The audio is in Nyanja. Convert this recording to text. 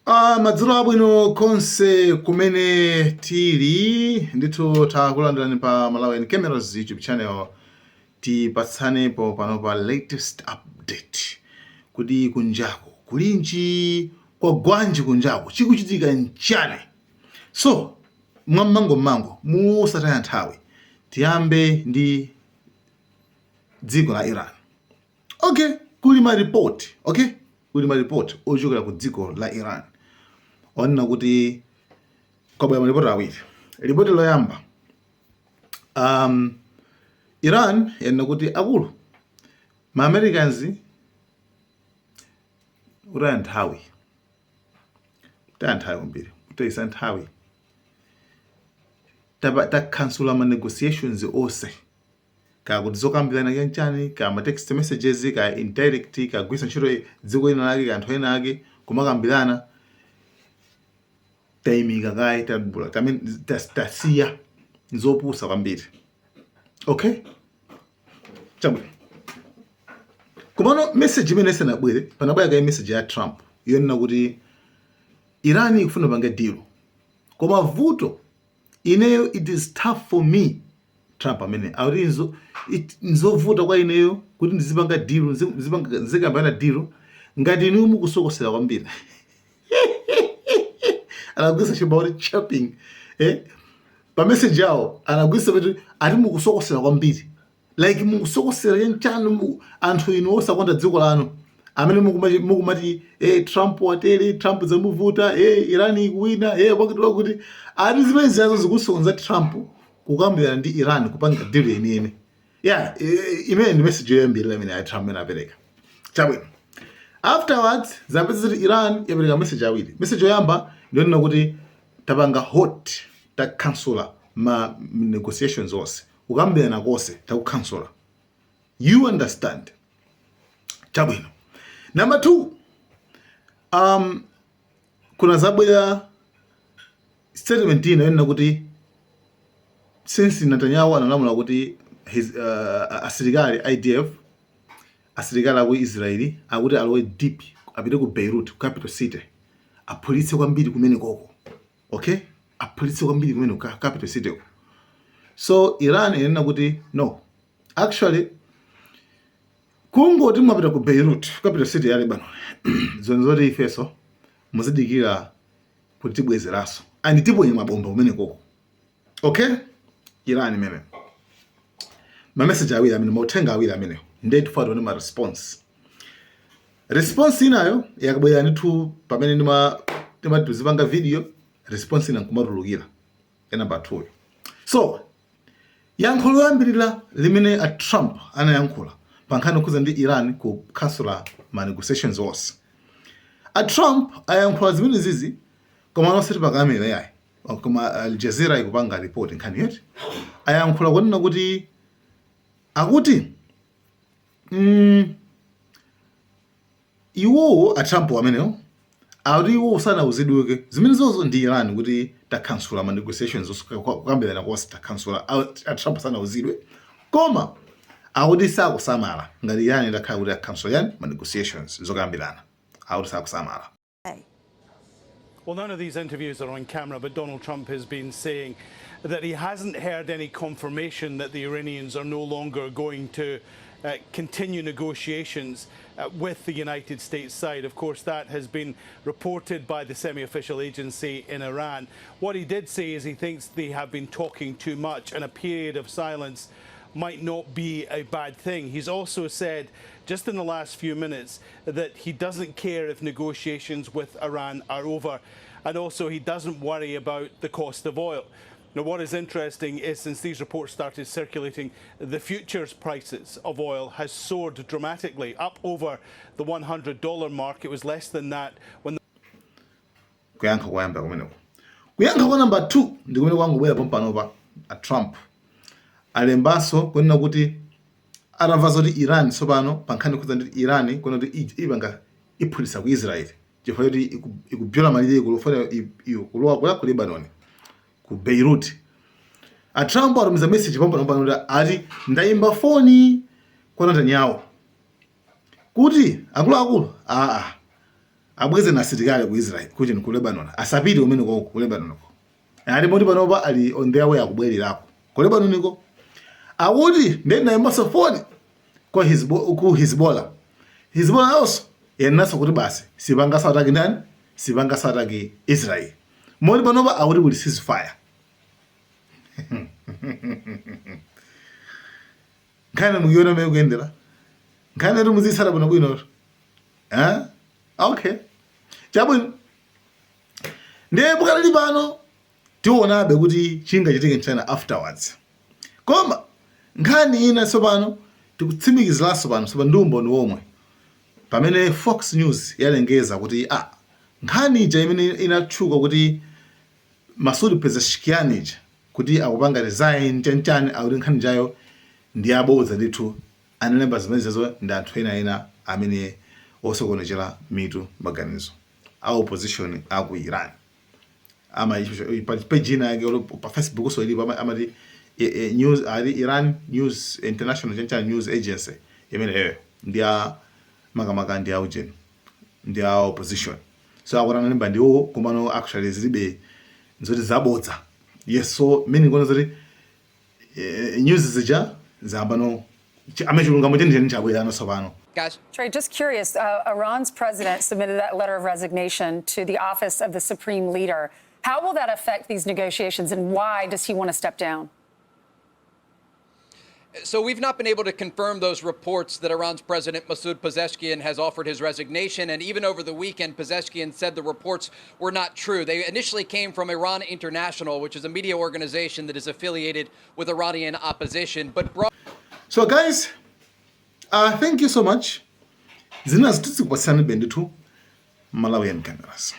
Madzulo abwino konse kumene tili ndithu takulandirani pa Malawian Cameras YouTube channel tipatsanepo pano pa latest update kuti kunjako kulinji kwa gwanji kunjako chikuchitika nchane. So mmango musataya nthawi tiyambe ndi dziko la Iran. Okay, kuli ma report, okay? Kuli ma report ochokera ku dziko la Iran. Ona kuti kwabwera maripoti awiri. Ripoti loyamba Iran yana kuti akulu ma Americans utaya nthawi kwambiri utayisa nthawi takhansula ma negotiations onse ka kuti zokambirana kenchani ka ma text messages ka indirect ka gwisa ntchito dziko ina lake ka anthu ena ake kumakambirana taimika kai tabula tasiya nzopusa kwambiri. Okay, chabwino kumano message imene isanabwere panabwera kai message ya Trump yonena kuti Iran ikufuna panga deal koma vuto ineyo it is tough for me. Trump amene aurinzo nzovuta kwa ineyo kuti ndizipanga deal nzikambana deal ngati inu mukusokosera kwambiri. Anagwisa about chopping pa message yao anagwisa kuti ati mukusokosera kwambiri, like mukusokosera yenchano anthu inu osakonda dziko lanu amene mukumati Trump watere, Trump zamuvuta, Iran ikuwina, wakuti ati zimene ziyazo zikusokoneza Trump kukambirana ndi Iran kupanga deal yeniyene. Yeah, imene ndi message yoyambirira imene ya Trump imene apereka. Chabwino afterwards zapeza kuti Iran yapereka message awiri. Message yoyamba ndiyonena kuti tapanga hot takhansula ma negotiations onse kukambirana konse takukhansula. You understand? Chabwino. Number 2, kuna zabwera statement ina yonena kuti since Netanyahu analamula kuti asilikali IDF asilikali aku Israeli akuti alowe deep apite ku Beirut, capital city, apolisi kwambiri kumene koko. Okay, apolisi kwambiri kumene capital city. So Iran inena kuti no, actually kungoti mwapita ku Beirut, capital city ya Lebanon, zonzoti ifeso muzidikira kuti tibwezeraso and tiponye mabomba kumene koko. Okay, Iran meme ma message awiri amene mauthenga awiri amene ndeti fatwa ma response inayo yakabwera ndithu pamene ndimazipanga video. Response ina nkumatulukira number 2. So yankho loyambirira limene a Trump anayankhula pankhani kuza ndi Iran ku kansula ma negotiations onse. A Trump ayankhula zimene zizi koma anosati pakamera yayi koma Al Jazeera ikupanga report nkhani yoti ayankhula kunena kuti akuti iwo a Trump amenewo akuti iwo sanawuzidweke zimene zozo ndi Iran kuti takhansula ma negotiations kukambirana konse takhansula. A Trump sanawuzidwe koma akuti sakusamala ngati Iran itakhala kuti akhansula yani ma negotiations zokambirana akuti sakusamala. Well, none of these interviews are on camera, but Donald Trump has been saying that he hasn't heard any confirmation that the Iranians are no longer going to continue negotiations with the United States side. Of course, that has been reported by the semi-official agency in Iran. What he did say is he thinks they have been talking too much and a period of silence might not be a bad thing. He's also said just in the last few minutes that he doesn't care if negotiations with Iran are over, and also he doesn't worry about the cost of oil. Now, what is interesting is since these reports started circulating, the futures prices of oil has soared dramatically, up over the $100 mark. It was less than that when kuyankha kwa number 2 ndi kumene kwangobwera pompanopa a Trump alembaso kunena kuti atamva zoti Iran tsopano pankhani kuza ndi Iran kuna kuti ibanga iphulitsa ku Israel chifukwa kuti ikubyola malire kulofuna kulowa ku Lebanon ku Beirut. A Trump atumiza message pompanopa ati ndayimba foni kwa Netanyahu kuti akuluakulu abweze na asilikali ku Israel kuti ku Lebanon asapite umene ku Lebanon ko ali moti panopa ali on their way akubwererako ku Lebanon ko akuti ndena imasofoni kwa Hezbollah also yenasa kuti basi sipanga sataki ndani sipanga sataki Israel moti panopa akuti kuti ceasefire nkhani mukiona mmene kuyendera nkhani ati muzitsala bwino bwino okay chabwino ndiye pakali pano tionabe kuti chingachitike mchana afterwards koma nkhani ina tsopano tikutsimikiziranso pano sopa ndi umboni womwe pamene Fox News yalengeza kuti nkhani ija imene inatchuka kuti Masoud Pezeshkian ija kuti akupanga resign chanchani akuti nkhani jayo ndi abodza ndithu analemba zimenezo ndi anthu ena amene osokonezera mitu maganizo a opposition aku Iran pa page ina yake pa Facebook so ilipo amati news ali Iran News International chanchani news agency imene ndiya makamaka ndi aujen ndi a opposition so akutana lemba ndiwo kumano actually zilibe nzoti zabodza yes so meaning ngona zoti news zija zambano amechulungamo chenjeni chabwera sopano. Guys. Trey, just curious, Iran's president submitted that letter of resignation to the office of the supreme leader. How will that affect these negotiations and why does he want to step down? So we've not been able to confirm those reports that Iran's President Masoud Pezeshkian has offered his resignation. And even over the weekend, Pezeshkian said the reports were not true. They initially came from Iran International, which is a media organization that is affiliated with Iranian opposition. But so guys, thank you so much. Zina zitutsi kwasana benditu Malawian cameras.